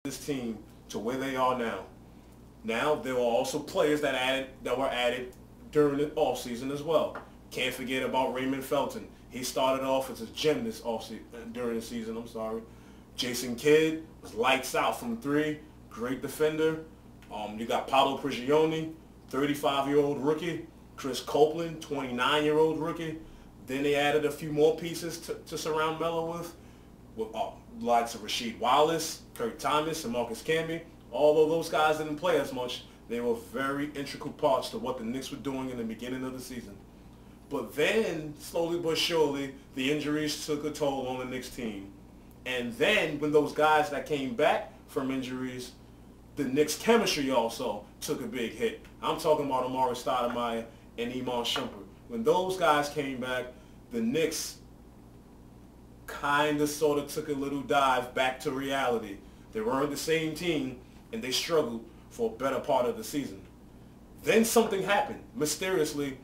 this team to where they are now. Now, there are also players that were added during the offseason as well. Can't forget about Raymond Felton. He started off as a gem during the season. Jason Kidd was lights out from three. Great defender. You got Paolo Prigioni, 35-year-old rookie. Chris Copeland, 29-year-old rookie. Then they added a few more pieces to surround Melo with likes of Rasheed Wallace, Kurt Thomas, and Marcus Camby. Although those guys didn't play as much, they were very integral parts to what the Knicks were doing in the beginning of the season. But then, slowly but surely, the injuries took a toll on the Knicks team. And then, when those guys that came back from injuries, the Knicks chemistry also took a big hit. I'm talking about Amari Stoudemire and Iman Shumpert. When those guys came back, the Knicks kind of sort of took a little dive back to reality. They weren't the same team, and they struggled for a better part of the season. Then something happened. Mysteriously,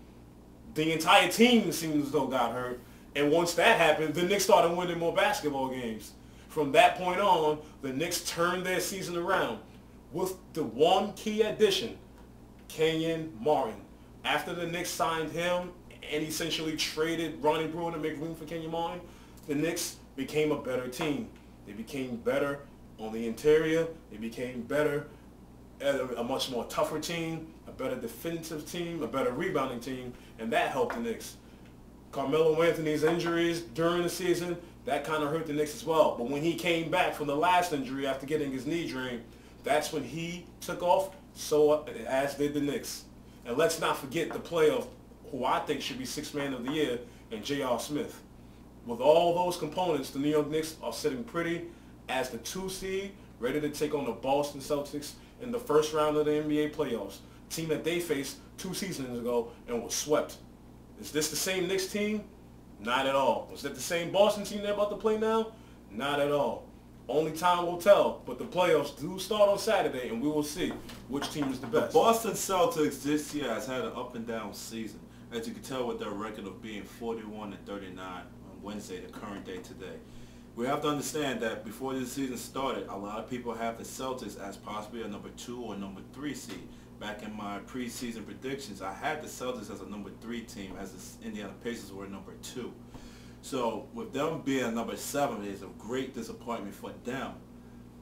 the entire team seemed as though got hurt. And once that happened, the Knicks started winning more basketball games. From that point on, the Knicks turned their season around with the one key addition, Kenyon Martin. After the Knicks signed him and essentially traded Ronnie Brewer to make room for Kenyon Martin, the Knicks became a better team. They became better on the interior. They became better, a much more tougher team, a better defensive team, a better rebounding team, and that helped the Knicks. Carmelo Anthony's injuries during the season, that kind of hurt the Knicks as well. But when he came back from the last injury after getting his knee drained, that's when he took off, so as did the Knicks. And let's not forget the play of who I think should be Sixth Man of the Year, and J.R. Smith. With all those components, the New York Knicks are sitting pretty as the 2 seed, ready to take on the Boston Celtics in the first round of the NBA playoffs, team that they faced 2 seasons ago and was swept. Is this the same Knicks team? Not at all. Is that the same Boston team they're about to play now? Not at all. Only time will tell, but the playoffs do start on Saturday, and we will see which team is the best. The Boston Celtics this year has had an up and down season, as you can tell with their record of being 41-39 on Wednesday, the current day today. We have to understand that before this season started, a lot of people have the Celtics as possibly a number 2 or number 3 seed. Back in my preseason predictions, I had the Celtics as a number 3 team, as the Indiana Pacers were number 2. So with them being a number 7, it's a great disappointment for them.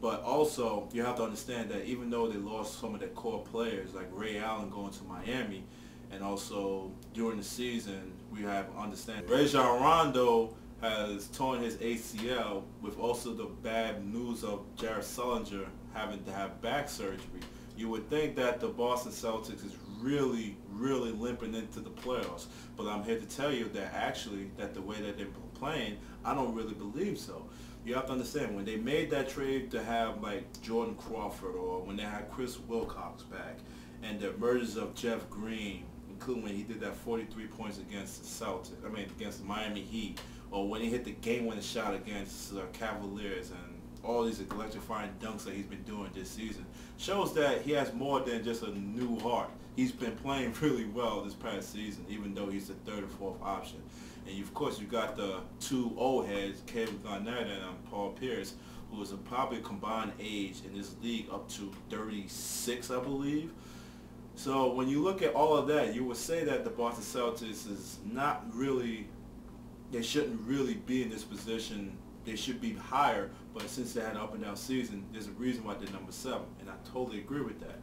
But also, you have to understand that even though they lost some of their core players, like Ray Allen going to Miami, and also during the season, we have to understand Rajon Rondo has torn his ACL, with also the bad news of Jared Sullinger having to have back surgery. You would think that the Boston Celtics is really limping into the playoffs. But I'm here to tell you that actually, that the way that they're playing, I don't really believe so. You have to understand, when they made that trade to have like Jordan Crawford, or when they had Chris Wilcox back, and the emergence of Jeff Green, including when he did that 43 points against the against the Miami Heat, or when he hit the game-winning shot against the Cavaliers, and all these electrifying dunks that he's been doing this season, shows that he has more than just a new heart. He's been playing really well this past season, even though he's the 3rd or 4th option. And of course, you got the 2 old heads, Kevin Garnett and Paul Pierce, who is probably combined age in this league up to 36, I believe. So when you look at all of that, you would say that the Boston Celtics is not really, they shouldn't really be in this position. They should be higher, but since they had an up and down season, there's a reason why they're number 7, and I totally agree with that.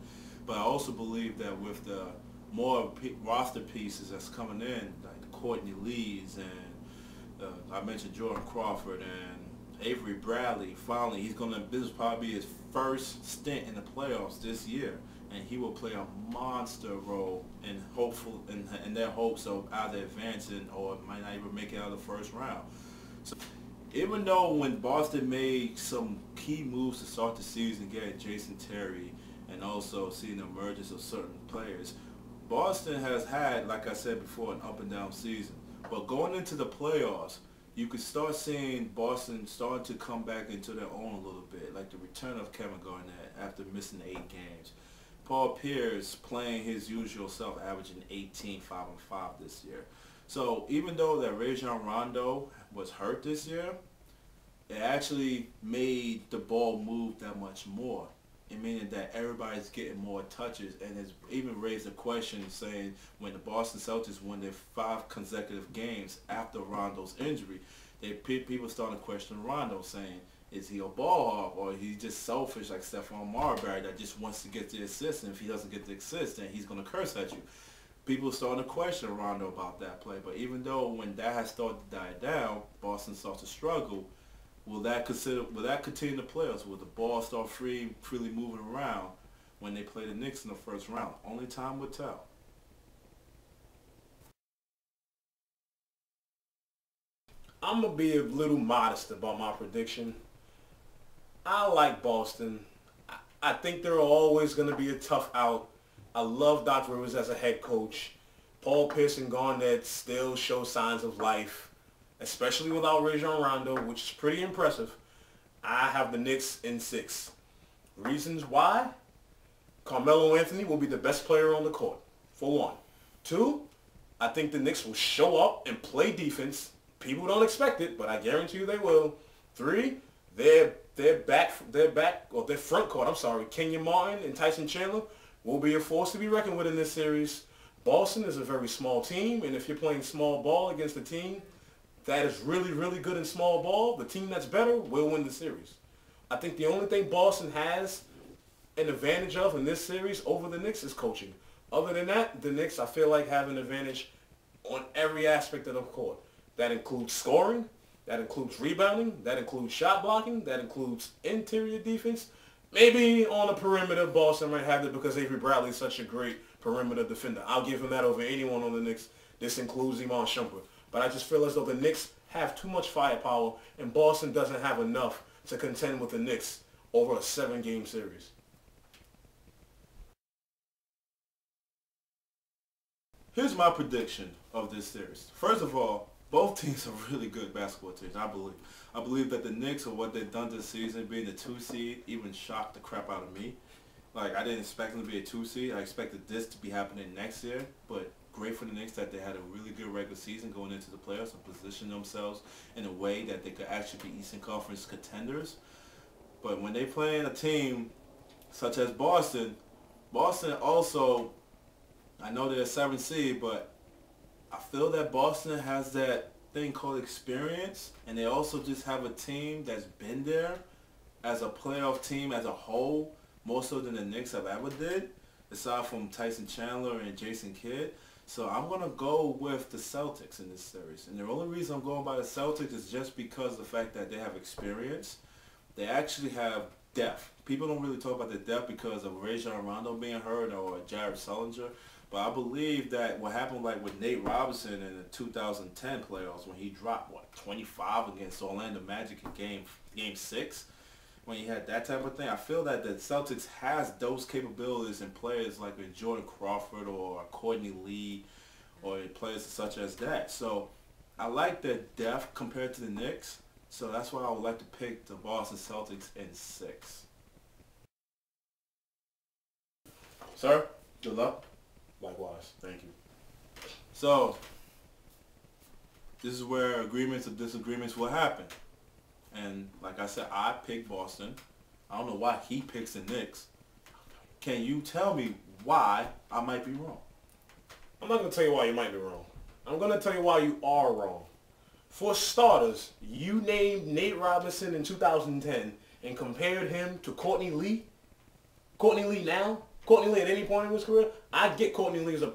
But I also believe that with the more roster pieces that's coming in, like Courtney Lees and I mentioned Jordan Crawford and Avery Bradley, finally this will probably be his first stint in the playoffs this year, and he will play a monster role in their hopes of either advancing or might not even make it out of the first round. So, even though when Boston made some key moves to start the season, getting Jason Terry and also seeing the emergence of certain players, Boston has had, like I said before, an up and down season. But going into the playoffs, you could start seeing Boston starting to come back into their own a little bit, like the return of Kevin Garnett after missing 8 games. Paul Pierce playing his usual self, averaging 18, 5 and 5 this year. So even though that Rajon Rondo was hurt this year, it actually made the ball move that much more. It meaning that everybody's getting more touches, and has even raised a question saying when the Boston Celtics won their 5 consecutive games after Rondo's injury, people started to question Rondo, saying, is he a ball hog, or is he just selfish like Stephon Marbury that just wants to get the assist, and if he doesn't get the assist, then he's going to curse at you. People starting to question Rondo about that play, but even though when that has started to die down, Boston starts to struggle. Will that continue to play us? Will the ball start freely moving around when they play the Knicks in the first round? Only time will tell. I'm going to be a little modest about my prediction. I like Boston. I think they're always going to be a tough out. I love Doc Rivers as a head coach. Paul Pierce and Garnett still show signs of life, especially without Rajon Rondo, which is pretty impressive. I have the Knicks in 6. Reasons why? Carmelo Anthony will be the best player on the court, for 1. 2, I think the Knicks will show up and play defense. People don't expect it, but I guarantee you they will. 3, their front court, Kenyon Martin and Tyson Chandler will be a force to be reckoned with in this series. Boston is a very small team, and if you're playing small ball against a team that is really, really good in small ball, the team that's better will win the series. I think the only thing Boston has an advantage of in this series over the Knicks is coaching. Other than that, the Knicks, I feel like, have an advantage on every aspect of the court. That includes scoring, that includes rebounding, that includes shot blocking, that includes interior defense. Maybe on the perimeter, Boston might have it because Avery Bradley is such a great perimeter defender. I'll give him that over anyone on the Knicks. This includes Iman Shumpert. But I just feel as though the Knicks have too much firepower, and Boston doesn't have enough to contend with the Knicks over a 7-game series. Here's my prediction of this series. First of all, both teams are really good basketball teams, I believe. I believe that the Knicks, or what they've done this season, being the 2 seed, even shocked the crap out of me. Like, I didn't expect them to be a 2 seed. I expected this to be happening next year, but great for the Knicks that they had a really good regular season going into the playoffs and position themselves in a way that they could actually be Eastern Conference contenders. But when they play in a team such as Boston, Boston also, I know they're a 7 seed, but I feel that Boston has that thing called experience, and they also just have a team that's been there as a playoff team as a whole, more so than the Knicks have ever did, aside from Tyson Chandler and Jason Kidd. So I'm going to go with the Celtics in this series. And the only reason I'm going by the Celtics is just because of the fact that they have experience. They actually have depth. People don't really talk about the depth because of Rajon Rondo being hurt or Jared Sullinger. But I believe that what happened like with Nate Robinson in the 2010 playoffs when he dropped, 25 against Orlando Magic in game 6, when he had that type of thing, I feel that the Celtics has those capabilities in players like Jordan Crawford or Courtney Lee or players such as that. So I like the depth compared to the Knicks. So that's why I would like to pick the Boston Celtics in 6. Sir, good luck. Likewise. Thank you. So, this is where agreements or disagreements will happen. And like I said, I picked Boston. I don't know why he picks the Knicks. Can you tell me why I might be wrong? I'm not going to tell you why you might be wrong. I'm going to tell you why you are wrong. For starters, you named Nate Robinson in 2010 and compared him to Courtney Lee. Courtney Lee now? Courtney Lee at any point in his career, I get Courtney Lee as a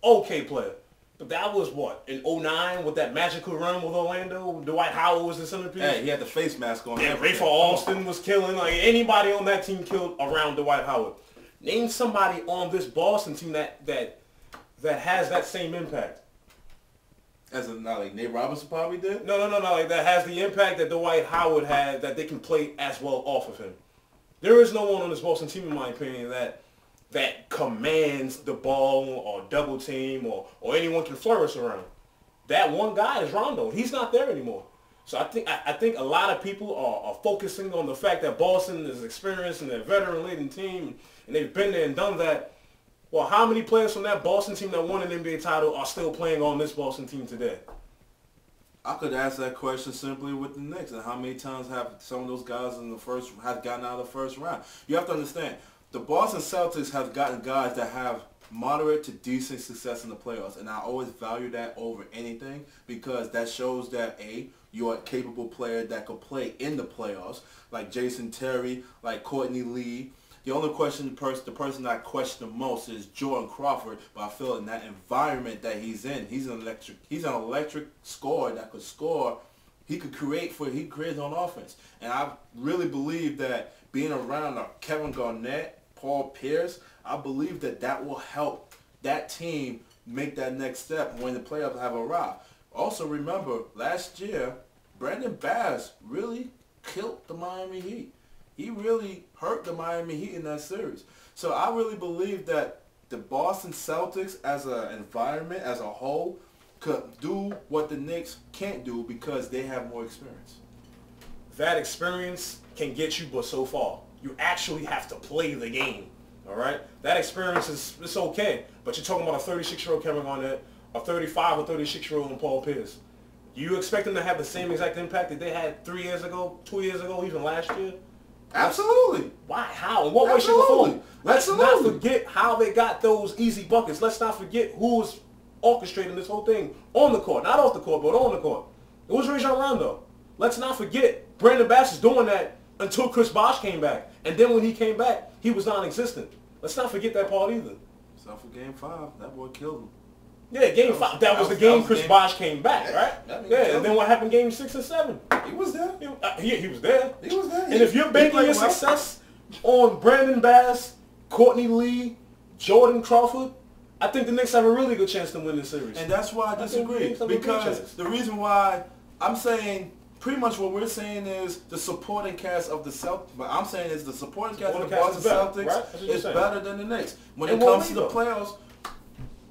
okay player. But that was what, in 2009 with that magical run with Orlando? Dwight Howard was the centerpiece? Hey, he had the face mask on. Yeah, Rafer Alston was killing. Like, anybody on that team killed around Dwight Howard. Name somebody on this Boston team that has that same impact. As in, not like Nate Robinson probably did? No. Like, that has the impact that Dwight Howard had, that they can play as well off of him. There is no one on this Boston team, in my opinion, that commands the ball or double team or anyone can flourish around. That one guy is Rondo. He's not there anymore. So I think a lot of people are focusing on the fact that Boston is experienced and they're a veteran-laden team and they've been there and done that. Well, how many players from that Boston team that won an NBA title are still playing on this Boston team today? I could ask that question simply with the Knicks, and how many times have some of those guys in the first have gotten out of the first round? You have to understand, the Boston Celtics have gotten guys that have moderate to decent success in the playoffs, and I always value that over anything because that shows that you're a capable player that could play in the playoffs, like Jason Terry, like Courtney Lee. The only the person I question the most is Jordan Crawford, but I feel in that environment that he's in, he's an electric scorer that could score. He creates on offense. And I really believe that being around Kevin Garnett, Paul Pierce, I believe that will help that team make that next step when the playoffs have arrived. Also remember, last year, Brandon Bass really killed the Miami Heat. He really hurt the Miami Heat in that series. So I really believe that the Boston Celtics as an environment, as a whole, could do what the Knicks can't do because they have more experience. That experience can get you but so far. You actually have to play the game, all right? That experience it's okay, but you're talking about a 36-year-old Kevin Garnett, a 35 or 36-year-old Paul Pierce. Do you expect them to have the same exact impact that they had 3 years ago, 2 years ago, even last year? Absolutely. Why? How? In what way, shape, or form? Let's not forget how they got those easy buckets. Let's not forget who was orchestrating this whole thing on the court. Not off the court, but on the court. It was Rajon Rondo. Let's not forget Brandon Bass is doing that until Chris Bosh came back. And then when he came back, he was non-existent. Let's not forget that part either. Except for Game 5. That boy killed him. Yeah, Game 5. That was the game Chris Bosh came back, right? Yeah, and then what happened Game 6 and 7? He was there. He was there. He was there. And if you're banking your success on Brandon Bass, Courtney Lee, Jordan Crawford, I think the Knicks have a really good chance to win this series. And that's why I disagree. Because the reason why I'm saying pretty much what we're saying is the supporting cast of the Celtics. But I'm saying is the supporting cast of the Boston Celtics is better than the Knicks. When it comes to the playoffs,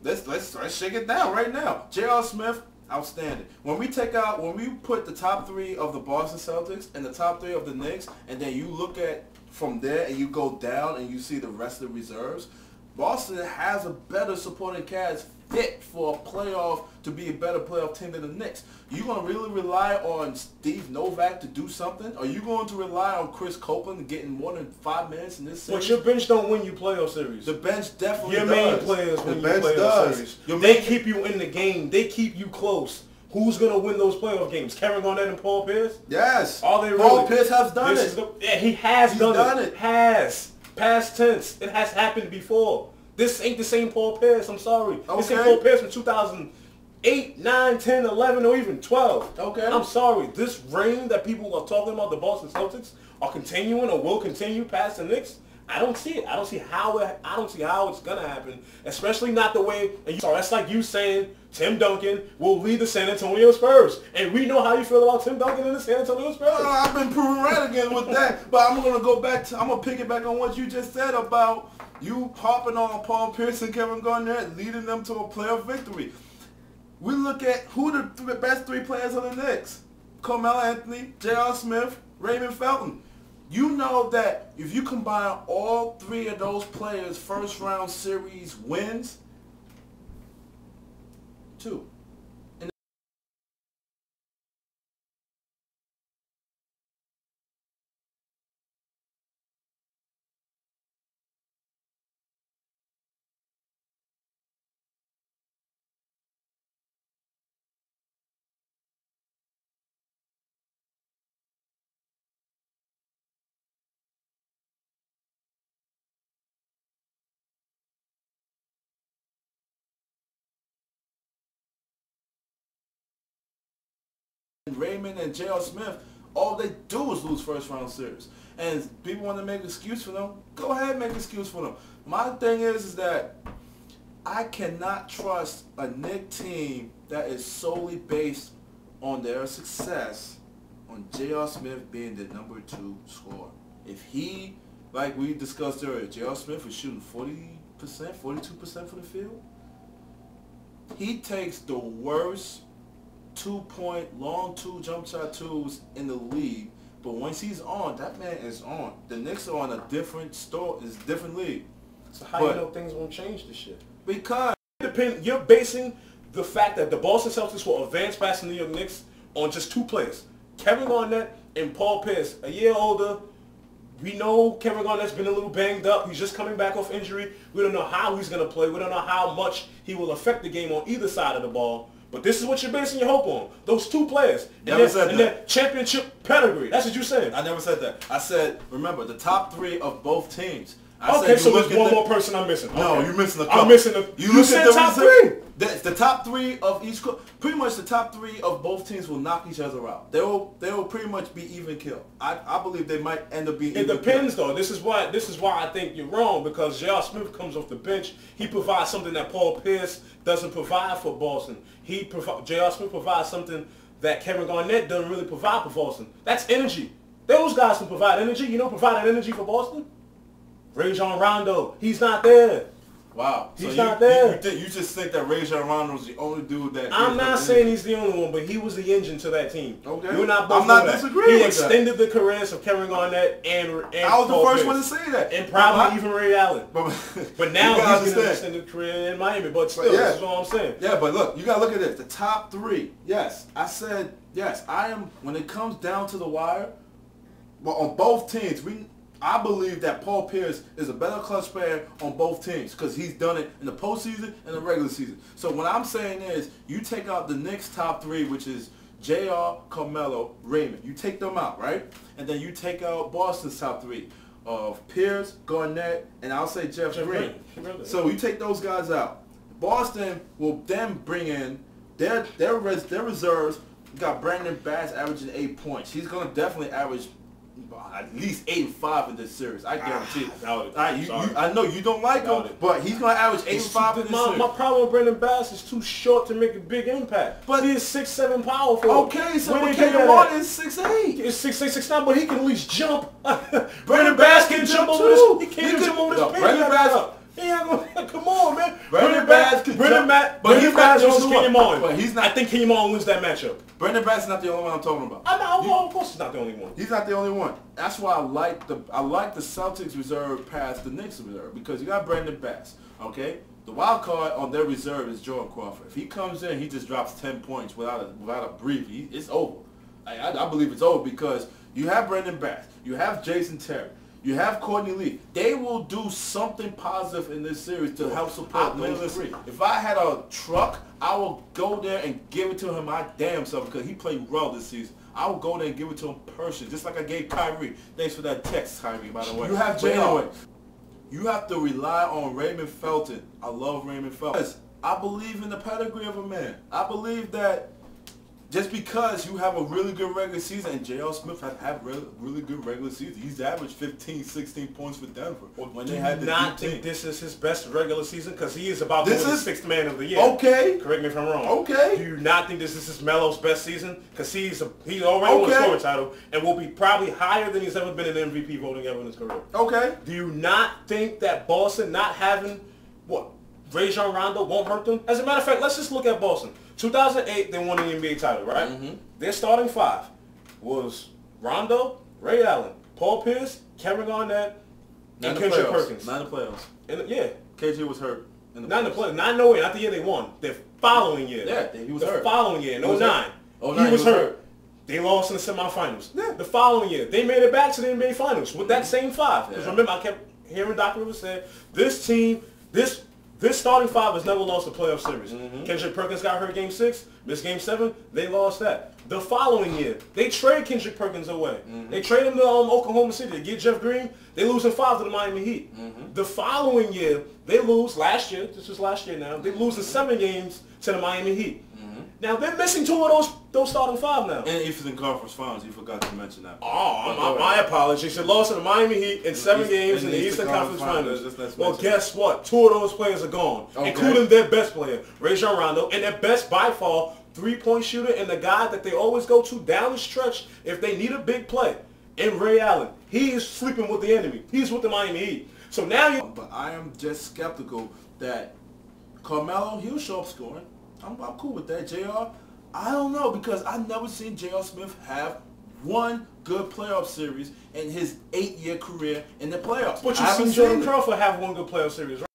let's shake it down right now. J.R. Smith, outstanding. When we put the top 3 of the Boston Celtics and the top 3 of the Knicks, and then you look at from there and you go down and you see the rest of the reserves, Boston has a better supporting cast fit for a playoff to be a better playoff team than the Knicks. You going to really rely on Steve Novak to do something? Are you going to rely on Chris Copeland getting more than 5 minutes in this series? But your bench don't win you playoff series. The bench definitely does. Your main players win you playoff series. They keep you in the game. They keep you close. Who's going to win those playoff games? Kevin Garnett and Paul Pierce? Yes. Are they really? Paul Pierce has done it. Yeah, he has done it. Has. Past tense. It has happened before. This ain't the same Paul Pierce. I'm sorry. Okay. This ain't Paul Pierce from 2008, 9, 10, 11, or even 12. Okay. I'm sorry. This reign that people are talking about, the Boston Celtics, are continuing or will continue past the Knicks. I don't see it. I don't see how it's gonna happen. Especially not the way. That's like you saying Tim Duncan will lead the San Antonio Spurs, and we know how you feel about Tim Duncan and the San Antonio Spurs. I've been proven right again with that, but I'm gonna piggyback on what you just said about you harping on Paul Pierce and Kevin Garnett, leading them to a playoff victory. We look at who the best 3 players on the Knicks: Carmelo Anthony, J.R. Smith, Raymond Felton. You know that if you combine all 3 of those players' first round series wins, 2. Raymond and J.R. Smith, all they do is lose first round series. And people want to make an excuse for them, go ahead and make an excuse for them. My thing is that I cannot trust a Knicks team that is solely based on their success on J.R. Smith being the number 2 scorer. If he, like we discussed earlier, J.R. Smith is shooting 40%, 42% from the field. He takes the worst 2-point, long 2 jump shot 2s in the league. But once he's on, that man is on. The Knicks are on a different league. So how you know things won't change this year? Because you're basing the fact that the Boston Celtics will advance past the New York Knicks on just two players. Kevin Garnett and Paul Pierce, a year older. We know Kevin Garnett's been a little banged up. He's just coming back off injury. We don't know how he's going to play. We don't know how much he will affect the game on either side of the ball. But this is what you're basing your hope on. Those two players. Never said that. And their championship pedigree. That's what you said. I never said that. I said, remember, the top three of both teams. Okay, so there's one more person I'm missing. No, okay. you're missing a couple. I'm missing a... You said top three. The top three of each... Pretty much the top three of both teams will knock each other out. They will pretty much be even kill. I believe they might end up being even kill. It depends, though. This is why I think you're wrong, because J.R. Smith comes off the bench. He provides something that Paul Pierce doesn't provide for Boston. J.R. Smith provides something that Kevin Garnett doesn't really provide for Boston. That's energy. Those guys can provide energy. You know, providing energy for Boston? Rajon Rondo, he's not there. Wow. He's not there. You just think that Rajon Rondo is the only dude that... I'm not saying he's the only one, but he was the engine to that team. Okay. You're not both I'm not disagreeing He with that. extended the careers of Kevin Garnett and I was Paul the first Pierce. one to say that. And probably even Ray Allen. But now he's going to understand. extend a career in Miami. But still, this is all I'm saying. Yeah, but look, you got to look at this. The top three. Yes, I said, yes, I am, when it comes down to the wire, well, on both teams, I believe that Paul Pierce is a better clutch player on both teams because he's done it in the postseason and the regular season. So what I'm saying is you take out the Knicks top three, which is JR, Carmelo, Raymond. You take them out, right? And then you take out Boston's top three of Pierce, Garnett, and I'll say Jeff Green. So you take those guys out. Boston will then bring in their reserves. You got Brandon Bass averaging 8 points. He's going to definitely average at least 8 and 5 in this series. I guarantee it. I know you don't like him, but he's going to average 8 and 5 in this series. My problem with Brandon Bass is too short to make a big impact. But he is 6'7" powerful. Okay, so Kevin Martin is 6'8". He's 6'8", 6'9", but he can at least jump. Brandon Bass can jump over this. He can't jump over this. Brandon Bass. Come on, man. Brandon Bass can jump, but he's not versus Kenyon Martin. But he's not. I think Kenyon Martin wins that matchup. Brandon Bass is not the only one I'm talking about. Of course he's not the only one. He's not the only one. That's why I like the Celtics reserve past the Knicks reserve, because you got Brandon Bass. Okay, the wild card on their reserve is Jordan Crawford. If he comes in, he just drops 10 points without a breathe. It's over. I believe it's over because you have Brandon Bass, you have Jason Terry, you have Courtney Lee. They will do something positive in this series to help support those three. If I had a truck, I will go there and give it to him my damn self because he played well this season. I will go there and give it to him personally, just like I gave Kyrie. Thanks for that text, Kyrie, by the way. You have anyway, you have to rely on Raymond Felton. I love Raymond Felton. I believe in the pedigree of a man. I believe that just because you have a really good regular season, and J.R. Smith has had really good regular season. He's averaged 15, 16 points for Denver. When they had the not think this is his best regular season? Because he is about to win the 6th man of the year. Okay. Correct me if I'm wrong. Okay. Do you not think this is his Melo's best season? Because he's already won a scoring title and will be probably higher than he's ever been in MVP voting ever in his career. Okay. Do you not think that Boston not having, Rajon Rondo won't hurt them? As a matter of fact, let's just look at Boston. 2008, they won the NBA title, right? Mm-hmm. Their starting five was Rondo, Ray Allen, Paul Pierce, Kevin Garnett, and Kendrick Perkins. Not in the playoffs. KG was hurt. Not in the playoffs. Not the year they won. The following year. Yeah, he was hurt. The following year, in 09. He was hurt. They lost in the semifinals. Yeah. The following year, they made it back to the NBA Finals with that same five. Because remember, I kept hearing Dr. Rivers say, this team, this starting five has never lost a playoff series. Mm-hmm. Kendrick Perkins got hurt Game 6, missed Game 7, they lost that. The following year, they trade Kendrick Perkins away. Mm-hmm. They trade him to Oklahoma City to get Jeff Green. They lose in 5 to the Miami Heat. Mm-hmm. The following year, they lose this was last year now, they lose in 7 games to the Miami Heat. Mm-hmm. Now, they're missing 2 of those starting 5 now. And Eastern Conference Finals, you forgot to mention that. Oh, my apologies. They lost to the Miami Heat in 7 games in the Eastern Conference Finals. Well, guess what? 2 of those players are gone, including their best player, Rajon Rondo, and their best by far three-point shooter and the guy that they always go to down the stretch if they need a big play. And Ray Allen, he is sleeping with the enemy. He's with the Miami Heat. So now But I am just skeptical that Carmelo, he'll show up scoring. I'm cool with that. JR, I don't know because I've never seen J.R. Smith have one good playoff series in his 8-year career in the playoffs. But you've seen Jordan Crawford have one good playoff series, right?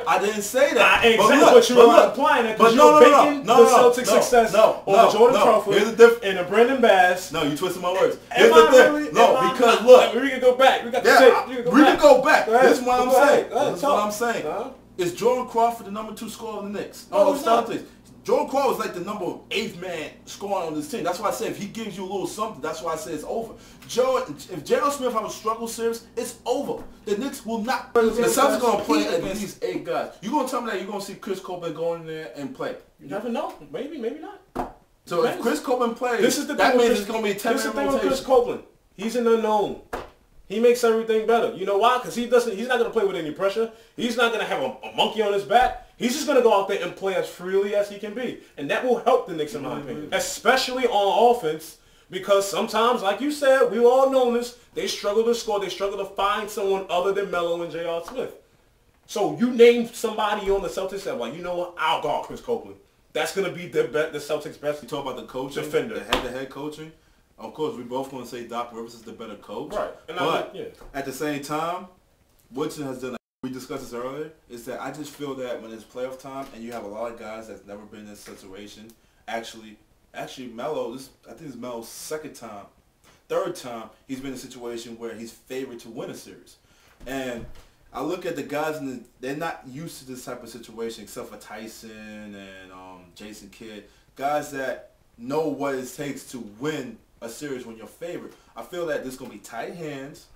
I didn't say that. Exactly what you were implying. Because you're baking the Celtics' success over Jordan Crawford and the Brandon Bass. No, you twisted my words. Here's the thing. Really? No, because look. We can go back. We got the tape. We can go back. This is what I'm saying. This is what I'm saying. Is Jordan Crawford the number 2 scorer of the Knicks? No, he's not. Celtics. Jordan Crawford is like the number 8th man scoring on this team. That's why I say if he gives you a little something, that's why I say it's over. If J.R. Smith have a struggle series, it's over. The Knicks will not. The Celtics going to play against these 8 guys. You going to tell me that you're going to see Chris Copeland go in there and play? You never know. Maybe not. So if Chris Copeland plays, that means it's going to be a 10-man rotation. This is the thing with Chris Copeland. He's an unknown. He makes everything better. You know why? Because he's not going to play with any pressure. He's not going to have a monkey on his back. He's just going to go out there and play as freely as he can be. And that will help the Knicks, in my opinion. Especially on offense. Because sometimes, like you said, we all know this, they struggle to score. They struggle to find someone other than Melo and J.R. Smith. So you name somebody on the Celtics that, like, you know what, I'll guard Chris Copeland. That's going to be the Celtics' best. You talk about the coaching, defender. The head coaching. Of course, we both going to say Doc Rivers is the better coach. Right. But at the same time, Woodson has done, we discussed this earlier, is that I just feel that when it's playoff time and you have a lot of guys that's never been in this situation, actually Melo, I think it's Melo's third time he's been in a situation where he's favored to win a series. And I look at the guys, and they're not used to this type of situation except for Tyson and Jason Kidd, guys that know what it takes to win a series when you're favored. I feel that this is going to be tight hands,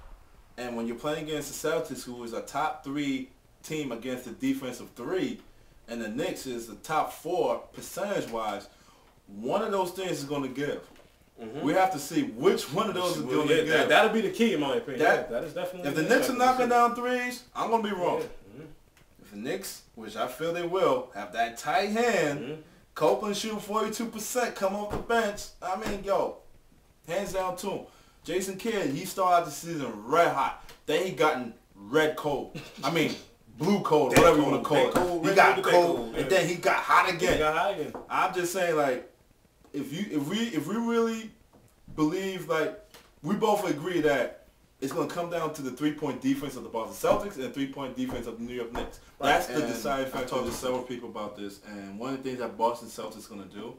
and when you're playing against the Celtics, who is a top 3 team against the defense of 3, and the Knicks is the top 4 percentage-wise, one of those things is going to give. We have to see which one of those is going to give. That'll be the key, in my opinion. That is definitely. If the Knicks are knocking down threes, I'm going to be wrong. If the Knicks, which I feel they will, have that tight hand, Copeland shooting 42%, come off the bench, I mean, yo, hands down to him. Jason Kidd, he started out the season red hot. Then he gotten red cold. I mean, blue cold, whatever you want to call it. He got cold, and then he got hot again. I'm just saying, like, if we really believe, like, we both agree that it's going to come down to the 3-point defense of the Boston Celtics and the 3-point defense of the New York Knicks. That's the deciding factor. I talked to several people about this, and one of the things that Boston Celtics is going to do,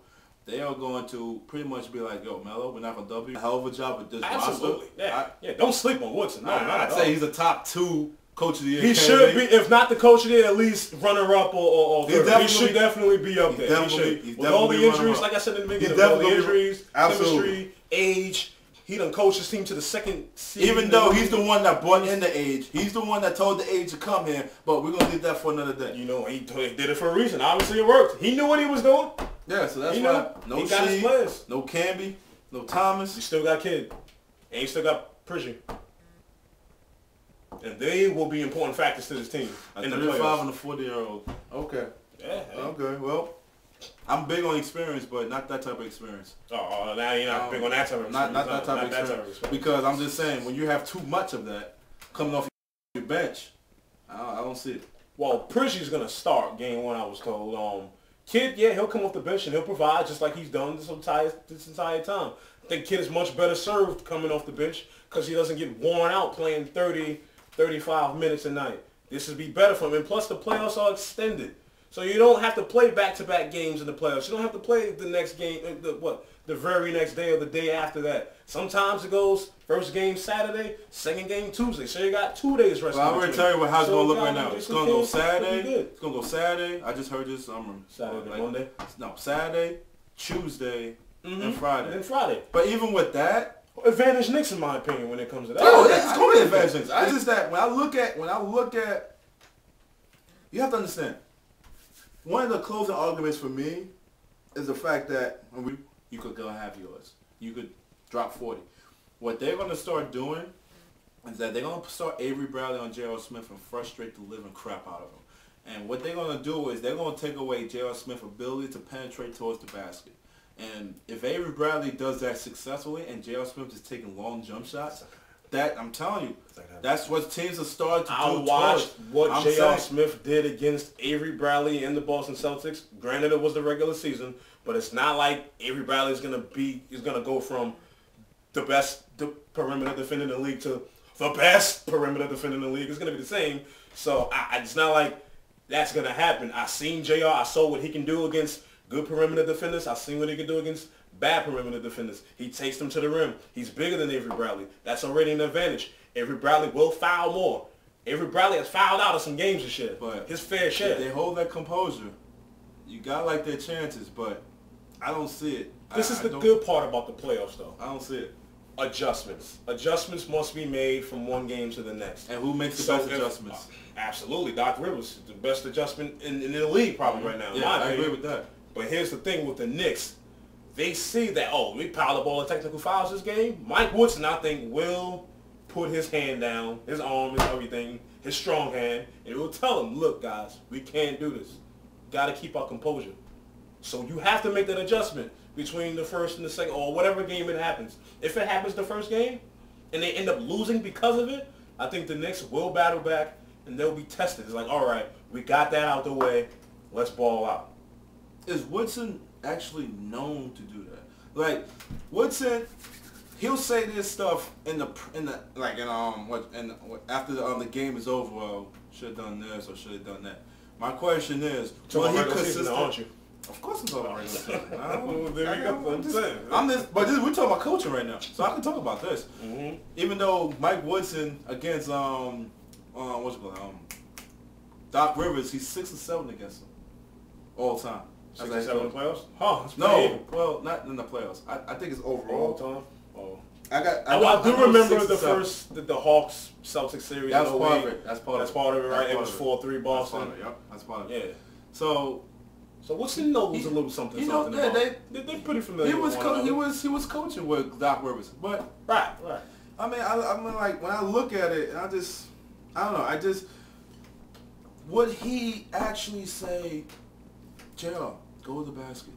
they are going to pretty much be like, yo, Melo, we're not going to double you. A hell of a job with this roster. Don't sleep on Woodson. No, I'd say he's a top 2 coach of the year. He should be, if not the coach of the year, at least runner-up or third. He should definitely be up there. With all the injuries, like I said in the beginning, all the injuries, chemistry, age, he done coached his team to the second seed. Even though he's the one that brought in the age. He's the one that told the age to come here, but we're going to leave that for another day. You know, he did it for a reason. Obviously, it worked. He knew what he was doing. Yeah, so that's why no Sheed, no Camby, no Thomas. You still got Kidd. And you still got Pritchard. And they will be important factors to this team. In the 35 and the 40-year-old. Okay. Yeah. Okay, well, I'm big on experience, but not that type of experience. Oh, now you're not big on that type of experience. Not that type of experience. Because I'm just saying, when you have too much of that coming off your bench, I don't see it. Well, Pritchard's going to start game 1, I was told. Kidd, he'll come off the bench and he'll provide just like he's done this entire time. I think Kidd is much better served coming off the bench because he doesn't get worn out playing 30, 35 minutes a night. This would be better for him. And plus, the playoffs are extended. So you don't have to play back-to-back games in the playoffs. You don't have to play the next game, the very next day or the day after that. Sometimes it goes first game Saturday, second game Tuesday. So you got 2 days rest. Well, I'm going to tell you how it's going to look right now. It's going to go Saturday. It's going to go Saturday. I just heard this. Saturday, Monday? No, Saturday, Tuesday, and Friday. And Friday. But even with that, advantage Knicks, in my opinion, when it comes to that. Oh, it's going to be advantage Knicks. It's just that when I look at, you have to understand. One of the closing arguments for me is the fact that you could go and have yours. You could drop 40. What they're going to start doing is that they're going to start Avery Bradley on J.R. Smith and frustrate the living crap out of him. And what they're going to do is they're going to take away J.R. Smith's ability to penetrate towards the basket. And if Avery Bradley does that successfully and J.R. Smith is taking long jump shots, that, I'm telling you, that's what teams are starting to do. I watched what J.R. Smith did against Avery Bradley and the Boston Celtics. Granted, it was the regular season, but it's not like Avery Bradley is gonna go from the best perimeter defender in the league to the best perimeter defender in the league. It's gonna be the same. So it's not like that's going to happen. I seen JR. I saw what he can do against good perimeter defenders. I seen what he can do against bad perimeter defenders. He takes them to the rim. He's bigger than Avery Bradley. That's already an advantage. Avery Bradley will foul more. Avery Bradley has fouled out of some games this year. But his fair share. If they hold that composure, you got like their chances, but I don't see it. This is the good part about the playoffs, though. I don't see it. Adjustments. Adjustments must be made from one game to the next. And who makes the best adjustments? Absolutely. Doc Rivers, the best adjustment in the league probably right now. Yeah, I agree with that. But here's the thing with the Knicks. They see that, we piled up all the technical fouls this game. Mike Woodson, I think, will put his hand down, his arm, his everything, his strong hand, and it will tell them, look, guys, we can't do this. Got to keep our composure. So you have to make that adjustment between the first and the second, or whatever game it happens. If it happens the first game, and they end up losing because of it, I think the Knicks will battle back, and they'll be tested. It's like, all right, we got that out the way. Let's ball out. Is Woodson actually known to do that? Like, Woodson, he'll say this stuff after the game is over. Well, should have done this or should have done that. My question is, will he consistent? Aren't you? Of course I'm talking about regular season. There you go. We're talking about coaching right now, so I can talk about this. Mm-hmm. Even though Mike Woodson against Doc Rivers, he's 6-7 against him all time. 6-7 in the playoffs? No, well, not in the playoffs. I think it's overall. All time. Oh. I do remember the Hawks Celtics series. That's part of it. That's part of it, right? It was 4-3 Boston. That's part of it. Yeah. So Woodson knows a little something. They're pretty familiar. He was coaching with Doc Rivers, but right. I mean, like when I look at it, I don't know. Would he actually say, JR, go to the basket?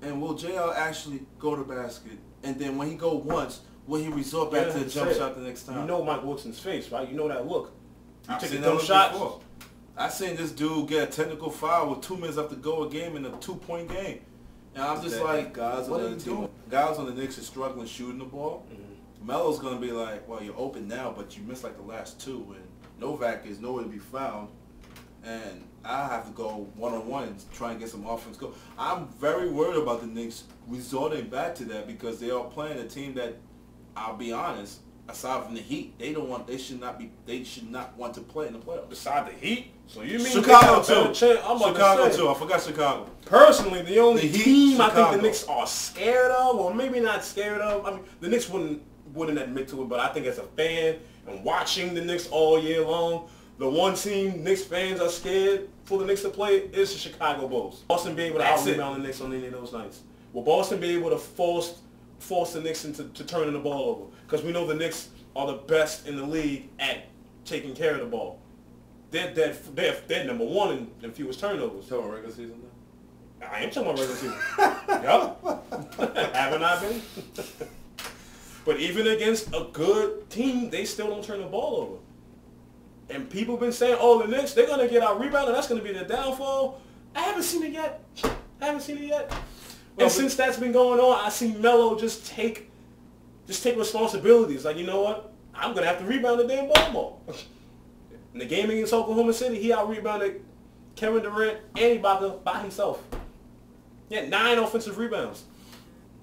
And will JR actually go to the basket? And then when he go once, will he resort back to the jump shot the next time? You know Mike Woodson's face, right? You know that look. I've seen that shot before. I seen this dude get a technical foul with 2 minutes left to go a game in a 2-point game. And I'm just like, what are you doing? Guys on the Knicks are struggling shooting the ball. Mm-hmm. Melo's going to be like, well, you're open now, but you missed like the last 2. And Novak is nowhere to be found. And I have to go one-on-one and try and get some offense go. I'm very worried about the Knicks resorting back to that because they are playing a team that, I'll be honest, aside from the Heat, they should not want to play in the playoffs. Beside the Heat? So you mean Chicago too? Chicago too. I forgot Chicago. Personally, the only team I think the Knicks are scared of, or maybe not scared of. I mean, the Knicks wouldn't admit to it, but I think as a fan and watching the Knicks all year long, the one team Knicks fans are scared for the Knicks to play is the Chicago Bulls. Boston be able to out-rebound the Knicks on any of those nights. Will Boston be able to force the Knicks into turning the ball over? Because we know the Knicks are the best in the league at taking care of the ball. They're number one in fewest turnovers. You talking about regular season now? I am talking about regular season. Yup. Haven't I been? But even against a good team, they still don't turn the ball over. And people have been saying, the Knicks, they're going to get out rebounded. That's going to be their downfall. I haven't seen it yet. And since that's been going on, I see Melo just take responsibilities. Like, you know what? I'm going to have to rebound the damn ball. In the game against Oklahoma City, he out-rebounded Kevin Durant and Ibaka by himself. He had 9 offensive rebounds.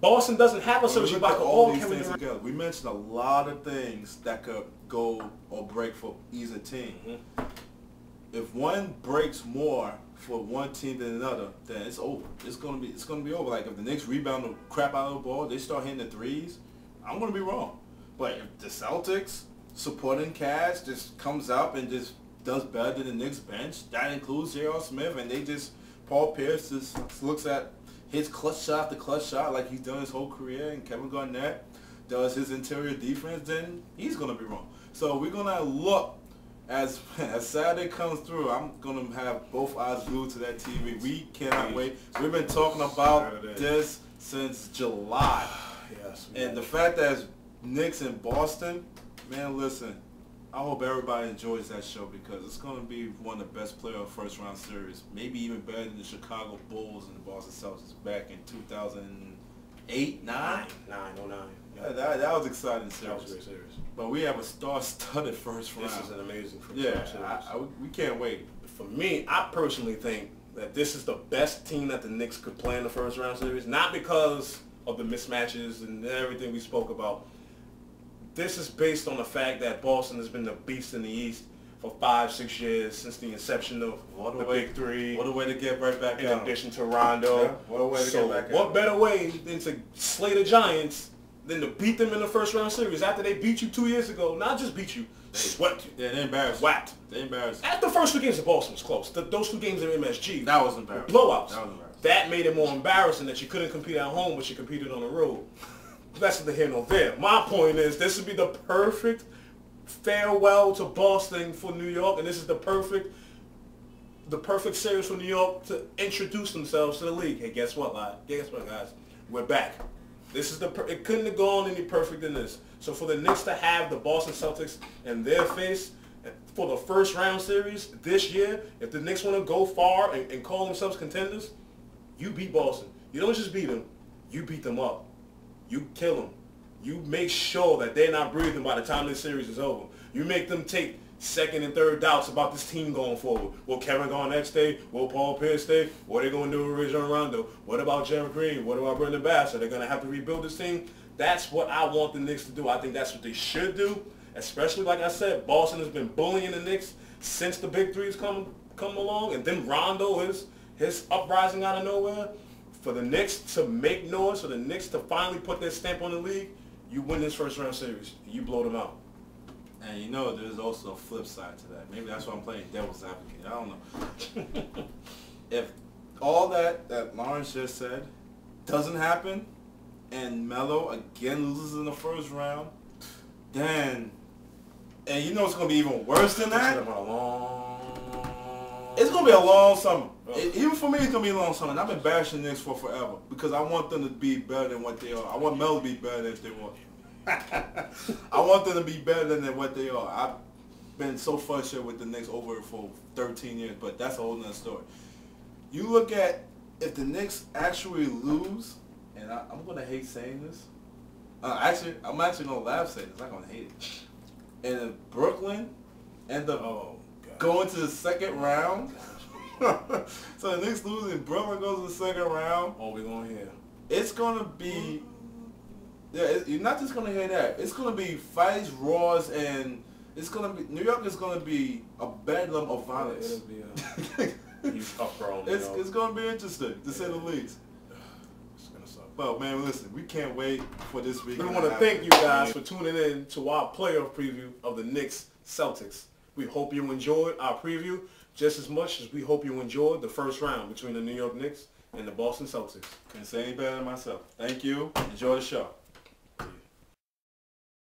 Boston doesn't have a Serge Ibaka or Kevin Durant. Together. We mentioned a lot of things that could go or break for either team. Mm-hmm. If one breaks more for one team than another, then it's over. It's gonna be over. Like if the Knicks rebound the crap out of the ball, they start hitting the threes, I'm gonna be wrong. But if the Celtics supporting cast just comes up and just does better than the Knicks bench, that includes J.R. Smith, and Paul Pierce just hits clutch shot after clutch shot like he's done his whole career, and Kevin Garnett does his interior defense, then he's gonna be wrong. So we're gonna look as Saturday comes through. I'm gonna have both eyes glued to that TV. We cannot wait. We've been talking about this since July. Yes. And the fact that it's Knicks in Boston, man, listen. I hope everybody enjoys that show because it's going to be one of the best playoff first-round series, maybe even better than the Chicago Bulls and the Boston Celtics back in 2008, 9? 09. Yeah, that was exciting series. That was a great series. But we have a star-studded first round. This is an amazing first round series. We can't wait. For me, I personally think that this is the best team that the Knicks could play in the first round series. Not because of the mismatches and everything we spoke about. This is based on the fact that Boston has been the beast in the East for 5-6 years since the inception of the Big Three. What a way to get right back in out. addition to Rondo. Yeah, what a way to get back out. What better way than to slay the Giants than to beat them in the first round series after they beat you 2 years ago? Not just beat you, they swept you. Yeah, they embarrassed. Whacked. They embarrassed. After the first 2 games of Boston was close. Those 2 games in MSG. That was embarrassing. Blowouts. That was embarrassing. That made it more embarrassing that you couldn't compete at home, but you competed on the road. That's neither here nor there. My point is, this would be the perfect farewell to Boston for New York, and this is the perfect series for New York to introduce themselves to the league. Hey, guess what, guys? We're back. This is it couldn't have gone any perfect than this. So for the Knicks to have the Boston Celtics in their face for the first round series this year, if the Knicks want to go far and call themselves contenders, you beat Boston. You don't just beat them, you beat them up. You kill them. You make sure that they're not breathing by the time this series is over. You make them take second and third doubts about this team going forward. Will Kevin Garnett stay? Will Paul Pierce stay? What are they going to do with Rajon Rondo? What about Jeff Green? What about Brendan Bass? Are they going to have to rebuild this team? That's what I want the Knicks to do. I think that's what they should do. Especially, like I said, Boston has been bullying the Knicks since the Big Three's come along. And then Rondo, his uprising out of nowhere. For the Knicks to make noise, for the Knicks to finally put their stamp on the league, you win this first round series. You blow them out. And you know there's also a flip side to that. Maybe that's why I'm playing devil's advocate. I don't know. If all that Lawrence just said doesn't happen and Melo again loses in the first round, then, and you know it's going to be even worse than that. It's going to be a long summer. Even for me, it's going to be a long summer. And I've been bashing the Knicks for forever because I want them to be better than what they are. I want Melo to be better than they want. I want them to be better than what they are. I've been so frustrated with the Knicks over for 13 years, but that's a whole nother story. You look at if the Knicks actually lose, and I'm going to hate saying this. I'm actually going to laugh saying this. I'm not going to hate it. And if Brooklyn end up going to the second round, so the Knicks lose and Brooklyn goes to the second round. Oh, we're going to hear. It's going to be, you're not just going to hear that. It's going to be fights, roars, and it's going to be, New York is going to be a bedlam of violence. It'll be uproar. It's going to be interesting, to say the least. It's going to suck. Well, man, listen, we can't wait for this week. We want to thank you guys for tuning in to our playoff preview of the Knicks Celtics. We hope you enjoyed our preview just as much as we hope you enjoyed the first round between the New York Knicks and the Boston Celtics. Couldn't say any better than myself. Thank you. Enjoy the show.